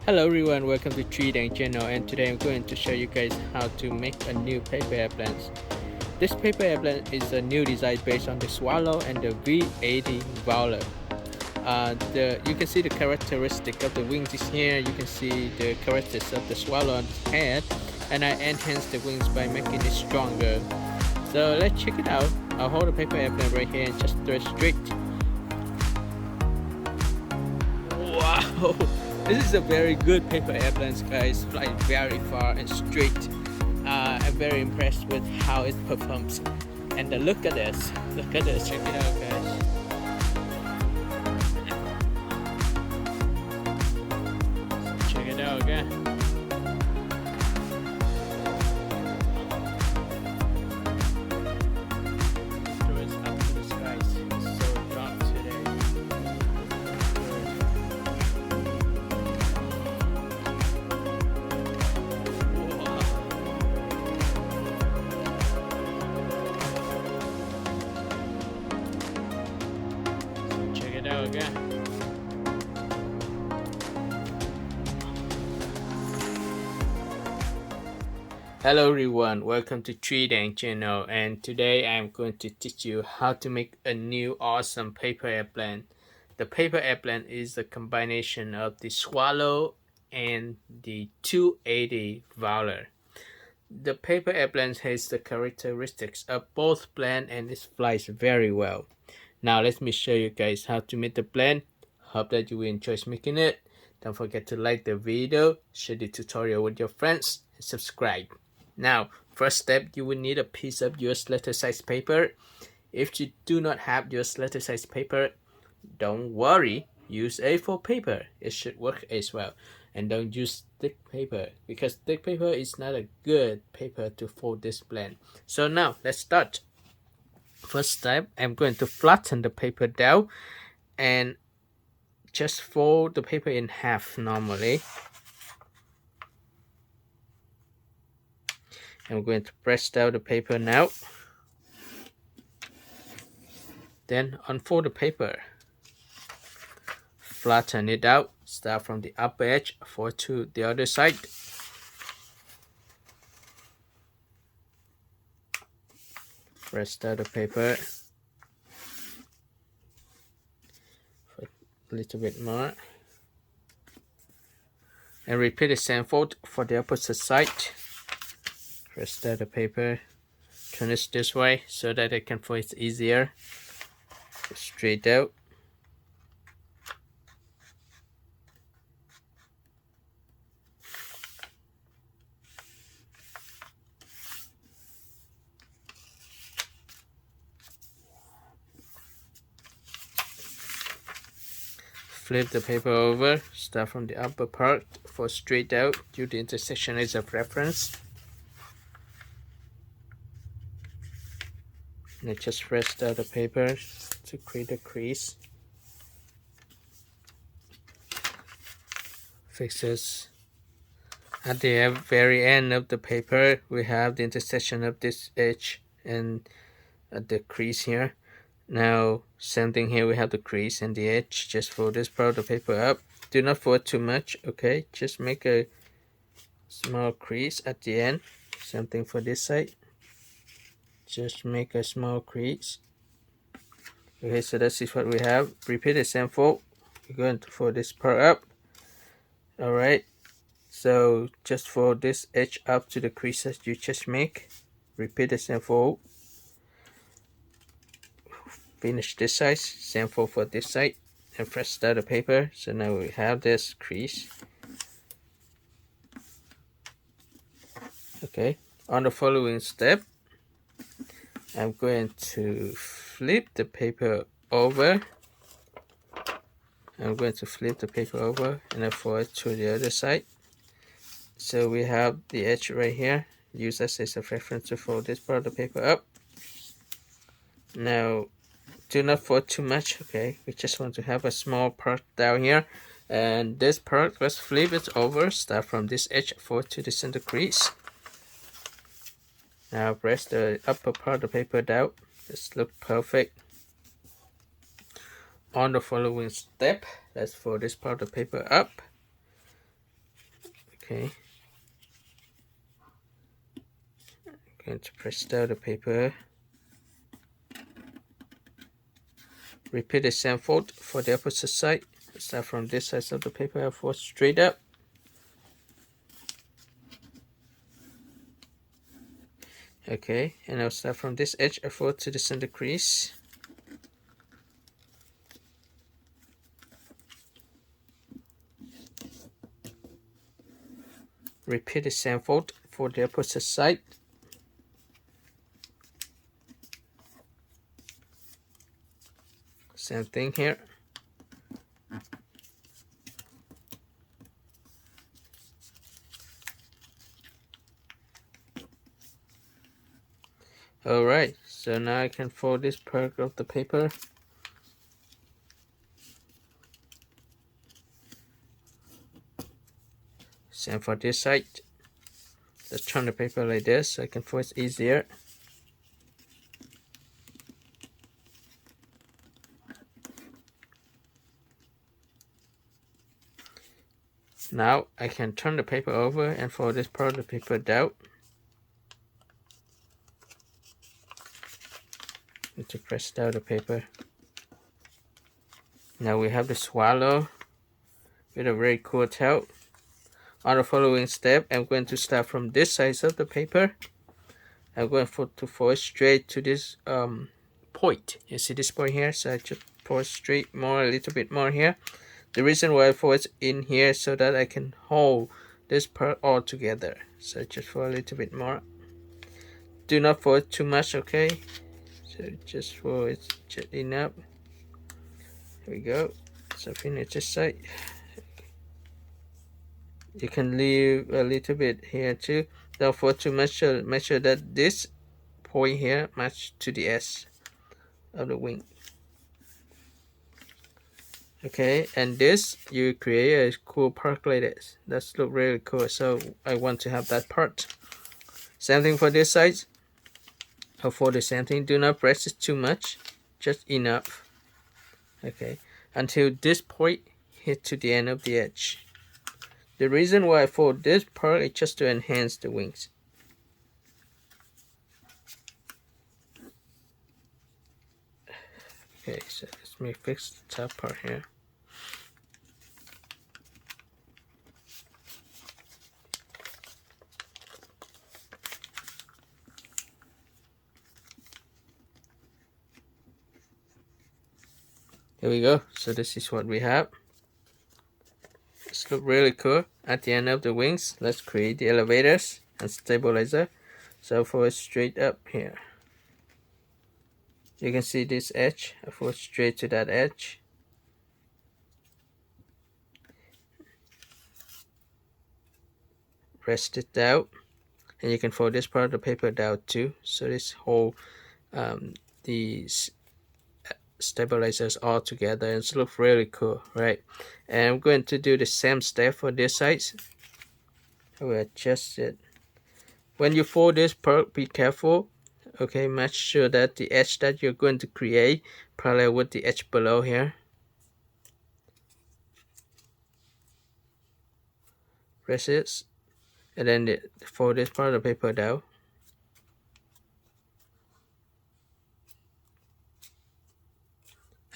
Hello everyone, welcome to TriKdanG channel, and today I'm going to show you guys how to make a new paper airplane. This paper airplane is a new design based on the Swallow and the V80 Valor. You can see the characteristic of the wings is here. You can see the characteristics of the Swallow on the head, and I enhanced the wings by making it stronger. So let's check it out. I'll hold the paper airplane right here and just throw it straight. Wow! This is a very good paper airplane, guys. Fly very far and straight. I'm very impressed with how it performs. And look at this. Look at this. Check it out, guys. So check it out again. Throw it up to the skies. It's so dark today. Check it out again. Hello everyone, welcome to TriKdanG channel, and today I'm going to teach you how to make a new awesome paper airplane. The paper airplane is a combination of the Swallow and the 280 Valor. The paper airplane has the characteristics of both plane and it flies very well. Now let me show you guys how to make the plane. Hope that you will enjoy making it. Don't forget to like the video, share the tutorial with your friends, and subscribe. Now, first step, you will need a piece of US letter size paper. If you do not have US letter size paper, don't worry, use A4 paper. It should work as well. And don't use thick paper, because thick paper is not a good paper to fold this plane. So now, let's start. First step, I'm going to flatten the paper down and just fold the paper in half normally. I'm going to press down the paper now. Then unfold the paper. Flatten it out. Start from the upper edge, fold to the other side. Press down the paper. For a little bit more. And repeat the same fold for the opposite side. Press down the paper, turn it this way so that it can fold it easier. Straight out. Flip the paper over, start from the upper part, fold straight out, do the intersection as a reference. And just press down the paper to create a crease. Fix this. At the very end of the paper, we have the intersection of this edge and the crease here. Now, same thing here, we have the crease and the edge. Just fold this part of the paper up. Do not fold too much, okay? Just make a small crease at the end. Same thing for this side. Just make a small crease. Okay, so that's what we have. Repeat the same fold. We're going to fold this part up. Alright, so just fold this edge up to the creases you just make. Repeat the same fold. Finish this side, same fold for this side, and press down the paper. So now we have this crease. Okay, on the following step, I'm going to flip the paper over. I'm going to flip the paper over and then fold it to the other side. So we have the edge right here. Use this as a reference to fold this part of the paper up. Now, do not fold too much, okay? We just want to have a small part down here. And this part, let's flip it over. Start from this edge, fold to the center crease. Now press the upper part of the paper down. This looks perfect. On the following step, let's fold this part of the paper up. Okay, I'm going to press down the paper. Repeat the same fold for the opposite side. Start from this side of the paper and fold straight up. Okay, and I'll start from this edge and fold to the center crease. Repeat the same fold for the opposite side. Same thing here. Alright, so now I can fold this part of the paper. Same for this side. Let's turn the paper like this so I can fold it easier. Now I can turn the paper over and fold this part of the paper down. Need to press down the paper. Now we have the swallow with a very cool tail. On the following step, I'm going to start from this side of the paper. I'm going to fold straight to this point. You see this point here? So I just fold straight a little bit more here. The reason why I fold in here so that I can hold this part all together. So just fold a little bit more. Do not fold too much, okay? So just fold it just enough. Here we go. So finish this side. You can leave a little bit here too. Don't fold too much. Make sure that this point here match to the edge of the wing. Okay, and this you create a cool part like this. That's look really cool. So I want to have that part. Same thing for this side. I'll fold the same thing. Do not press it too much, just enough. Okay, until this point hit to the end of the edge. The reason why I fold this part is just to enhance the wings. Okay, so let me fix the top part here. Here we go. So this is what we have. This looks really cool. At the end of the wings, let's create the elevators and stabilizer. So fold straight up here. You can see this edge. I fold straight to that edge. Rest it down, and you can fold this part of the paper down too. So this whole these stabilizers all together, and it looks really cool, right? And I'm going to do the same step for this side. I will adjust it. When you fold this part, be careful. Okay, make sure that the edge that you're going to create parallel with the edge below here. Press it, and then fold this part of the paper down.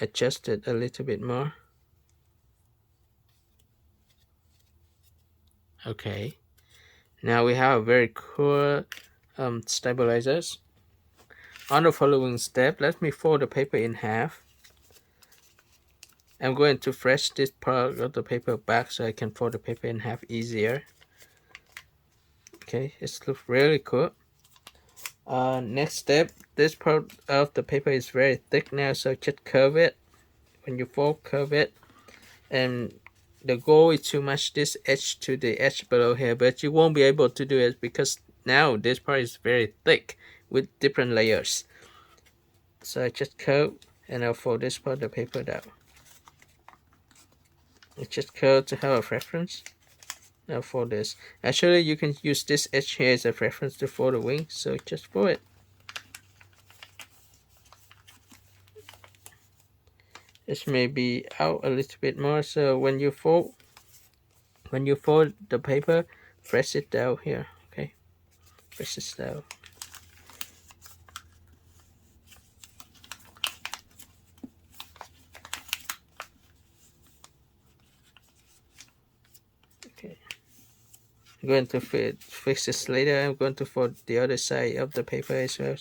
Adjust it a little bit more. Okay, now we have very cool stabilizers. On the following step, let me fold the paper in half. I'm going to press this part of the paper back so I can fold the paper in half easier. Okay, it looks really cool. Next step, this part of the paper is very thick now, so just curve it. When you fold, curve it, and the goal is to match this edge to the edge below here, but you won't be able to do it because now this part is very thick with different layers. So I just curve and I'll fold this part of the paper down. I just curve to have a reference. Now fold this. Actually, you can use this edge here as a reference to fold the wing, so just fold it. This may be out a little bit more, so when you fold the paper, press it down here. Okay, press it down. Okay, I'm going to fix this later. I'm going to fold the other side of the paper as well.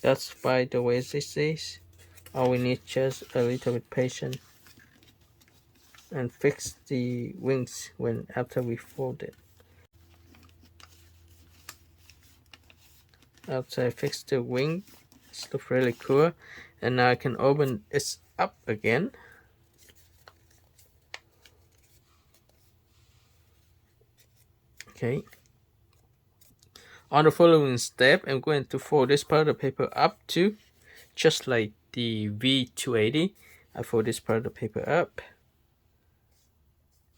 That's by the way this is. All we need just a little bit patience and fix the wings when after we fold it. After I fix the wing, it looks really cool, and now I can open it up again. Okay. On the following step, I'm going to fold this part of the paper up too, just like the V280. I fold this part of the paper up.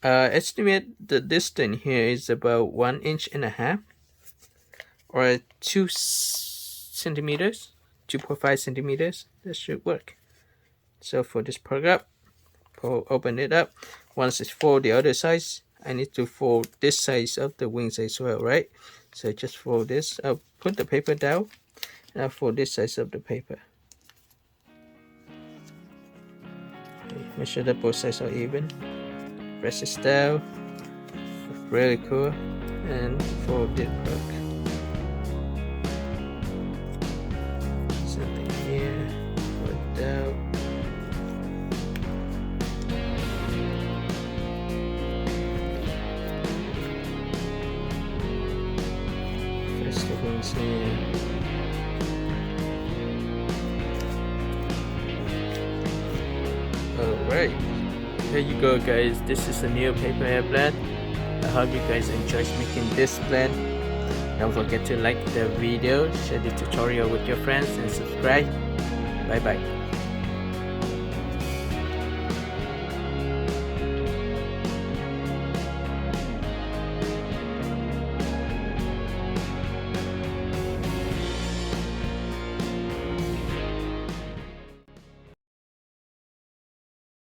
Estimate the distance here is about 1.5 inches or 2 centimeters, 2.5 centimeters. That should work. So for this part up, open it up. Once it's fold the other sides, I need to fold this side of the wings as well, right? So just fold this. I'll put the paper down and I'll fold this side of the paper. Okay, make sure that both sides are even. Press it down. Really cool. And fold it back. Something here. Fold it down. Here. Alright, there you go guys, this is a new paper airplane. I hope you guys enjoyed making this plane. Don't forget to like the video, share the tutorial with your friends and subscribe. Bye bye.